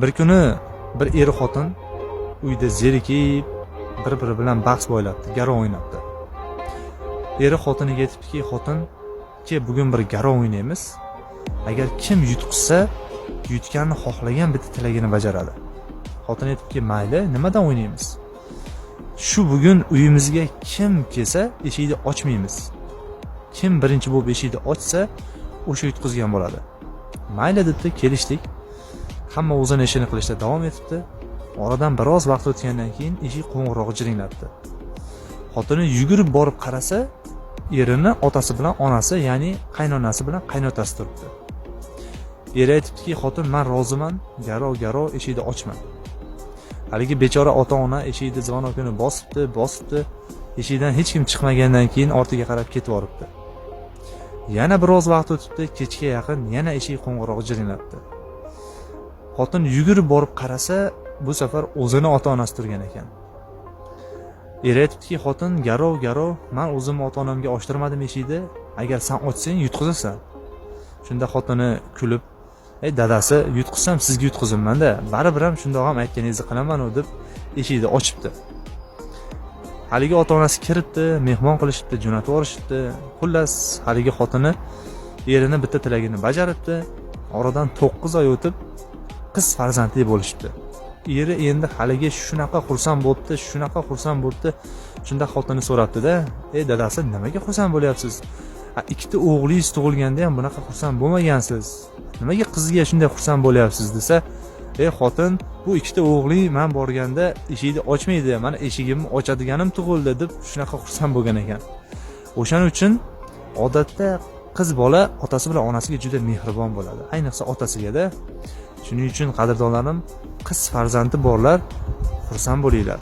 Bir kuni bir er xotin uyda zerikib bir-biri bilan bahs bo'ylabdi, garov o'ynabdi. Eri xotiniga aytibdiki, xotin, bugun bir garov o'ynaymiz. Agar kim yutqizsa, yutganni xohlagan bitta tilagini bajaradi. Xotin aytibki, mayli, nimadan o'ynaymiz? Shu bugun uyimizga kim kelsa, eshikni ochmaymiz. Kim birinchi bo'lib eshikni ochsa, o'sha yutqizgan bo'ladi. Mayli debdi, kelishdik. Hamma o'zini ishini qilishda davom etibdi. Oradan biroz vaqt o'tgandan keyin eshik qo'ng'irog'i jiringlabdi. Xotini yugurib borib qarasa, erini otasi bilan onasi, ya'ni qaynonasi bilan qaynotasi turibdi. Eri aytibdiki, xotin, men roziman, garov eshikni ochma. Haligi bechora ota-ona eshikni zvonokini bosibdi. Eshikdan hech kim chiqmagandan keyin ortiga qarab ketib boribdi. Yana biroz vaqt o'tibdi, kechga yaqin yana eshik qo'ng'irog'i jiringlabdi. Xotin yugurib borib qarasa, bu safar o'zini ota-onasi turgan ekan. Eri aytibdiki, xotin, garov, men o'zimni ota-onamga ochtirmadim eshikni, agar sen ochsang yutqizasan. Shunda xotini kulib, dadasi, yutqizsam sizga yutqizimman-da, baribir ham shundoq ham aytganingizni qilaman-u deb eshikni ochibdi. Haligi ota-onasi kiribdi, mehmon qilishibdi, jo'natib yuborishibdi. Xullas, haligi xotini erini bitta tilagini bajaribdi. Oradan 9 oy o'tib qiz farzandli bo'lishibdi. Eri endi haligi shunaqa xursand bo'libdi. Shunda xotini so'rabdi-da, dadasi, nimaga xursand bo'lyapsiz? Ikkita o'g'lingiz tug'ilganda ham bunaqa xursand bo'lmagansiz. Nimaga qizga shunday xursand bo'lyapsiz desa, xotin, bu ikkita o'g'ling men borganda eshikni ochmaydi, mana eshigimni ochadiganim tug'ildi deb shunaqa xursand bo'lgan ekan. O'shaning uchun odatda qiz bola otasi bilan onasiga juda mehribon bo'ladi, ayniqsa otasiga-da. Shuning uchun qadrdonlarim, qiz farzandi borlar xursand bo'linglar.